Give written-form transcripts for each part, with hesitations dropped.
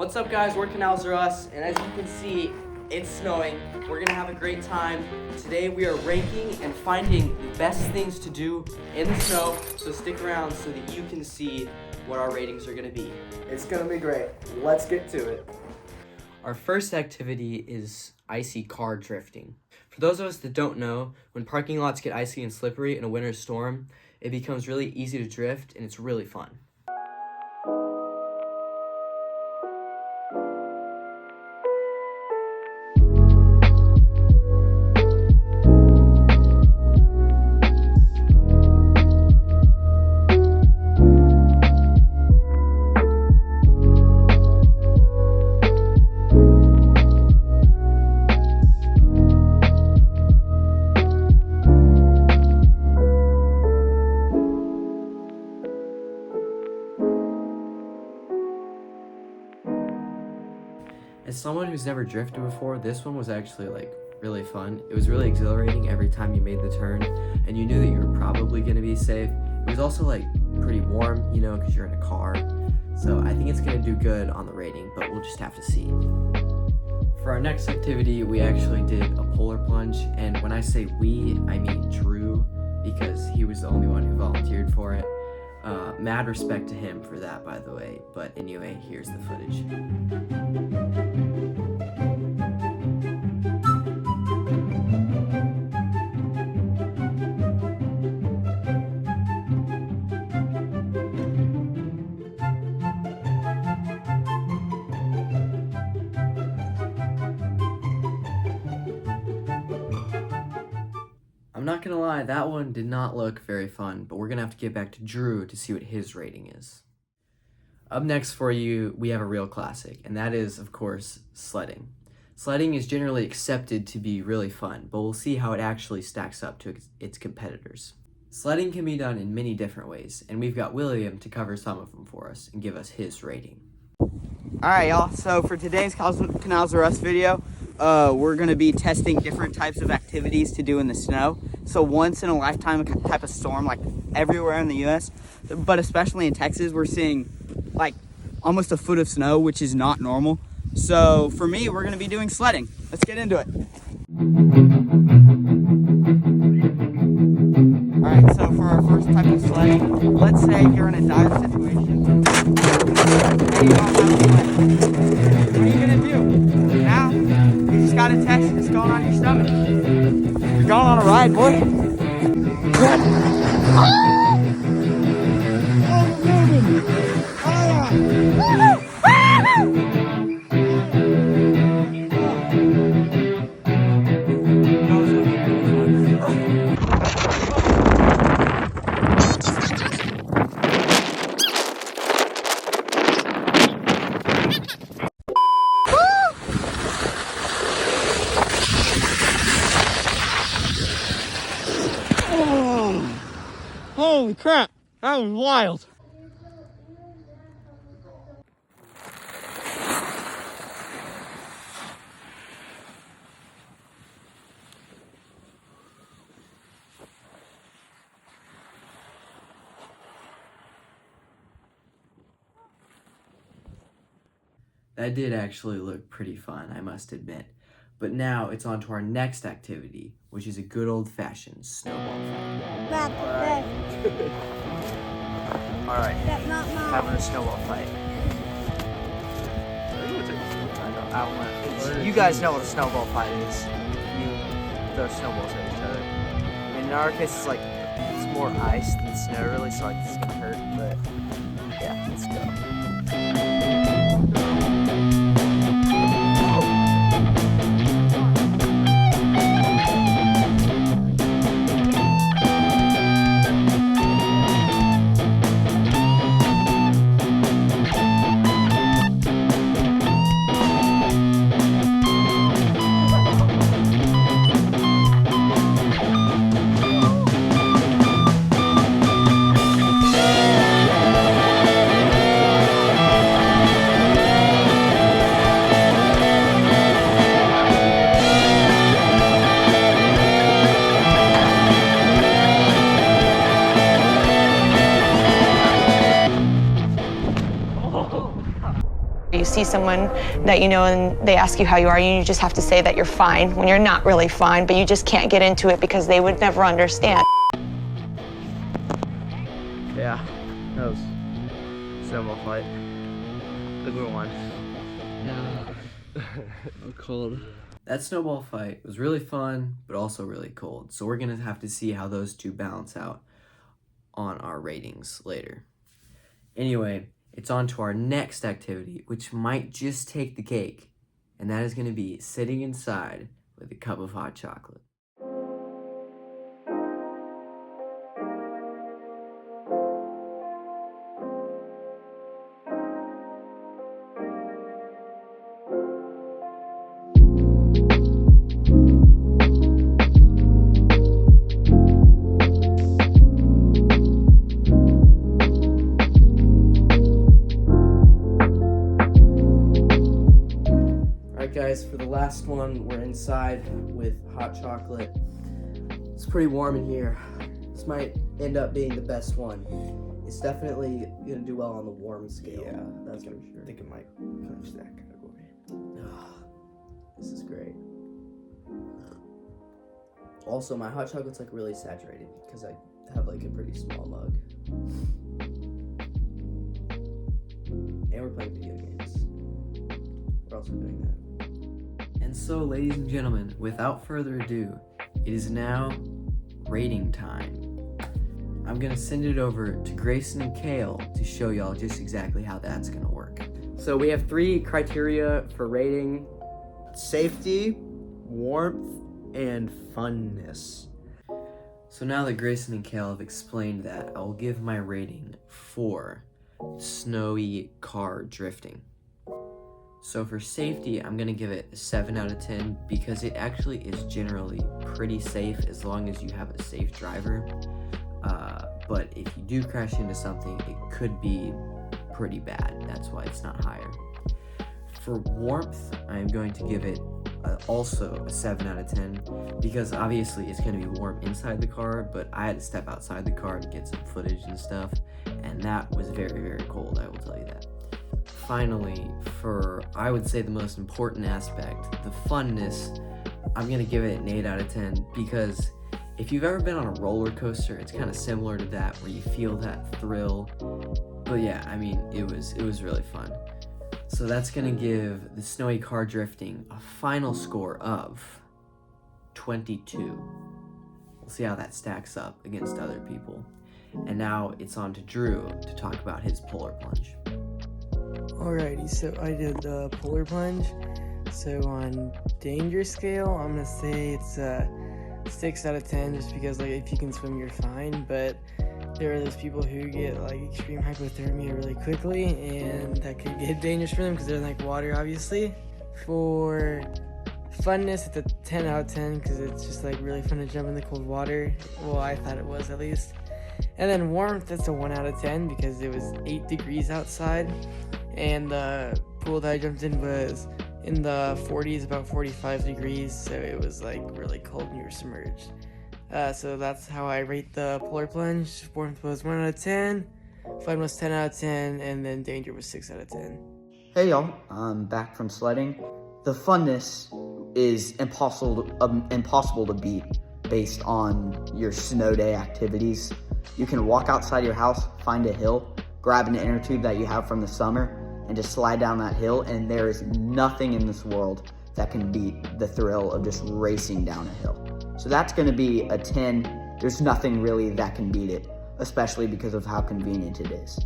What's up guys, we're Canals Are Us, and as you can see, it's snowing. We're gonna have a great time. Today we are ranking and finding the best things to do in the snow, so stick around so that you can see what our ratings are gonna be. It's gonna be great. Let's get to it. Our first activity is icy car drifting. For those of us that don't know, when parking lots get icy and slippery in a winter storm, it becomes really easy to drift and it's really fun. As someone who's never drifted before, this one was actually really fun. It was really exhilarating every time you made the turn, and you knew that you were probably gonna be safe. It was also pretty warm, you know, because you're in a car. So I think it's gonna do good on the rating, but we'll just have to see. For our next activity, we actually did a polar plunge, and when I say we, I mean Drew, because he was the only one who volunteered for it. Mad respect to him for that, by the way, but anyway, here's the footage. I'm not gonna lie, that one did not look very fun, but we're gonna have to get back to Drew to see what his rating is. Up next for you, we have a real classic, and that is, of course, sledding. Sledding is generally accepted to be really fun, but we'll see how it actually stacks up to its competitors. Sledding can be done in many different ways, and we've got William to cover some of them for us and give us his rating. Alright y'all, so for today's Canals Are Us video, we're going to be testing different types of activities to do in the snow. So once in a lifetime type of storm, like everywhere in the US, but especially in Texas, we're seeing almost a foot of snow, which is not normal. So for me, we're going to be doing sledding. Let's get into it. Alright, so for our first type of sledding, let's say you're in a dire situation and you don't have a sled. What are you going to do? Now, you just got to test what's going on your stomach. You're going on a ride, boy. Holy crap, that was wild. That did actually look pretty fun, I must admit. But now it's on to our next activity, which is a good old-fashioned snowball fight. Alright, having a snowball fight. I don't know. You guys know what a snowball fight is. You throw snowballs at each other. And in our case, it's more ice than snow, really, so it's gonna hurt, but yeah, let's go. see someone that you know and they ask you how you are, you just have to say that you're fine when you're not really fine, but you just can't get into it because they would never understand. Yeah, that was snowball fight. The good one. Yeah. I'm cold. That snowball fight was really fun, but also really cold. So we're gonna have to see how those two balance out on our ratings later. Anyway, it's on to our next activity, which might just take the cake. And that is gonna be sitting inside with a cup of hot chocolate. Alright guys, for the last one, we're inside with hot chocolate. It's pretty warm in here. This might end up being the best one. It's definitely gonna do well on the warm scale. Yeah, that's for sure. I think it might clinch that category. This is great. Also, my hot chocolate's like really saturated because I have like a pretty small mug. And we're playing video games. We're also doing that. And so, ladies and gentlemen, without further ado, it is now rating time. I'm gonna send it over to Grayson and Kale to show y'all just exactly how that's gonna work. So we have 3 criteria for rating: safety, warmth, and funness. So now that Grayson and Kale have explained that, I will give my rating for snowy car drifting. So for safety, I'm gonna give it a 7 out of 10 because it actually is generally pretty safe as long as you have a safe driver. But if you do crash into something, it could be pretty bad. That's why it's not higher. For warmth, I'm going to give it also a 7 out of 10 because obviously it's going to be warm inside the car, but I had to step outside the car to get some footage and stuff, and that was very, very cold, I will tell you that. Finally, for I would say the most important aspect, the funness, I'm going to give it an 8 out of 10 because if you've ever been on a roller coaster, it's kind of similar to that where you feel that thrill. But yeah, I mean, it was really fun. So that's gonna give the snowy car drifting a final score of 22. We'll see how that stacks up against other people. And now it's on to Drew to talk about his polar plunge. Alrighty, so I did the polar plunge. So on danger scale, I'm gonna say it's 6 out of 10 just because like if you can swim, you're fine. But there are those people who get like extreme hypothermia really quickly, and that could get dangerous for them because they're in like water, obviously. For funness, it's a 10 out of 10 because it's just like really fun to jump in the cold water. Well, I thought it was at least. And then warmth, that's a 1 out of 10 because it was 8 degrees outside, and the pool that I jumped in was in the 40s, about 45 degrees, so it was like really cold and you were submerged. So that's how I rate the polar plunge. Warmth was 1 out of 10, fun was 10 out of 10, and then danger was 6 out of 10. Hey y'all, I'm back from sledding. The funness is impossible to beat based on your snow day activities. You can walk outside your house, find a hill, grab an inner tube that you have from the summer, and just slide down that hill, and there is nothing in this world that can beat the thrill of just racing down a hill. So that's gonna be a 10. There's nothing really that can beat it, especially because of how convenient it is.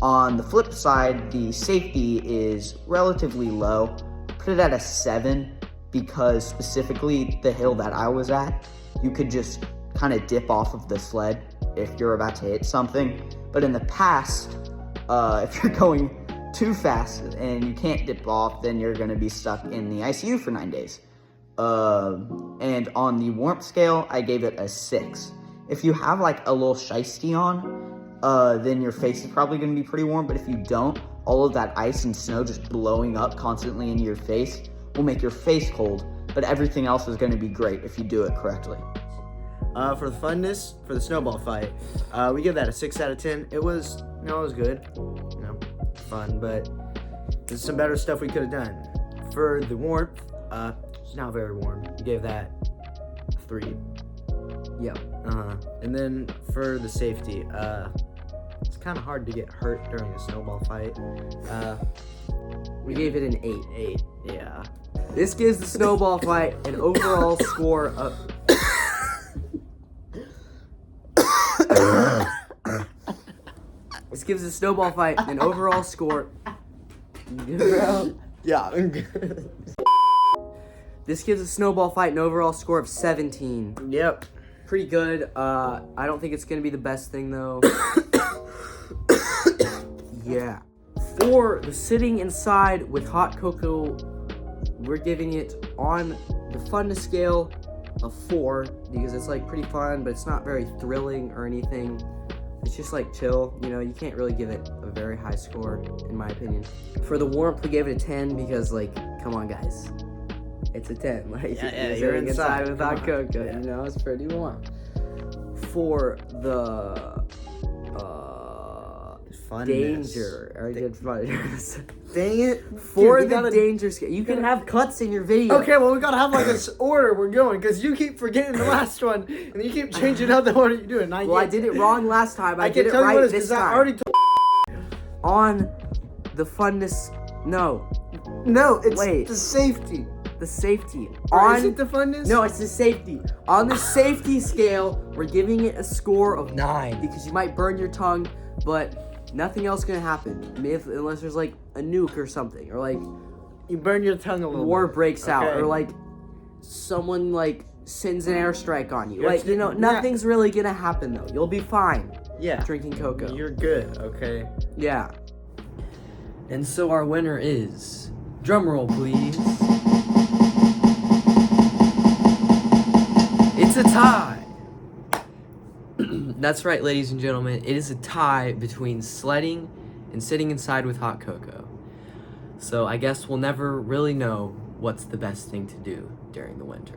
On the flip side, the safety is relatively low. Put it at a 7 because specifically the hill that I was at, you could just kind of dip off of the sled if you're about to hit something. But in the past, if you're going too fast and you can't dip off, then you're gonna be stuck in the ICU for 9 days. And on the warmth scale, I gave it a 6. If you have like a little shiesty on, then your face is probably gonna be pretty warm, but if you don't, all of that ice and snow just blowing up constantly into your face will make your face cold, but everything else is gonna be great if you do it correctly. For the funness, for the snowball fight, we give that a 6 out of 10. It was good, fun, but There's some better stuff we could have done. For the warmth, it's not very warm. You gave that 3. Yeah. And then for the safety, it's kind of hard to get hurt during a snowball fight. We gave it an 8. 8, yeah. This gives the snowball fight an overall score of. This gives the snowball fight an overall score. Yeah. This gives the snowball fight an overall score of 17. Yep. Pretty good. I don't think it's gonna be the best thing though. Yeah. For the sitting inside with hot cocoa, we're giving it on the funness scale of 4 because it's like pretty fun, but it's not very thrilling or anything. It's just like chill, you know. You can't really give it a very high score, in my opinion. For the warmth, we gave it a 10 because, like, come on, guys, it's a 10. Like, Yeah, you're you're sitting inside, with come hot on. cocoa, Yeah. you know, it's pretty warm. For the Funness. danger, I did fun. Dang it. For Dude, we the gotta- danger scale, you can have cuts in your video. Okay, well, we gotta have like this order we're going, because you keep forgetting the last one, and then you keep changing out the order you're doing. Well, I did it wrong last time. I I did can it tell you what right it is, this because I time. already told. On the funness, no, No, it's Wait. the safety. the safety. Or is On it the funness? no, it's the safety. On the safety scale, we're giving it a score of 9. because you might burn your tongue, but nothing else gonna happen unless there's like a nuke or something, or like You burn your tongue a little war bit. breaks out, Okay. or like someone like sends an airstrike on you. You're Like, you know, yeah. nothing's really gonna happen though. You'll be fine Yeah. drinking cocoa. You're good, okay? Yeah. And so our winner is, drum roll please, it's a tie. That's right, ladies and gentlemen, it is a tie between sledding and sitting inside with hot cocoa. So I guess we'll never really know what's the best thing to do during the winter.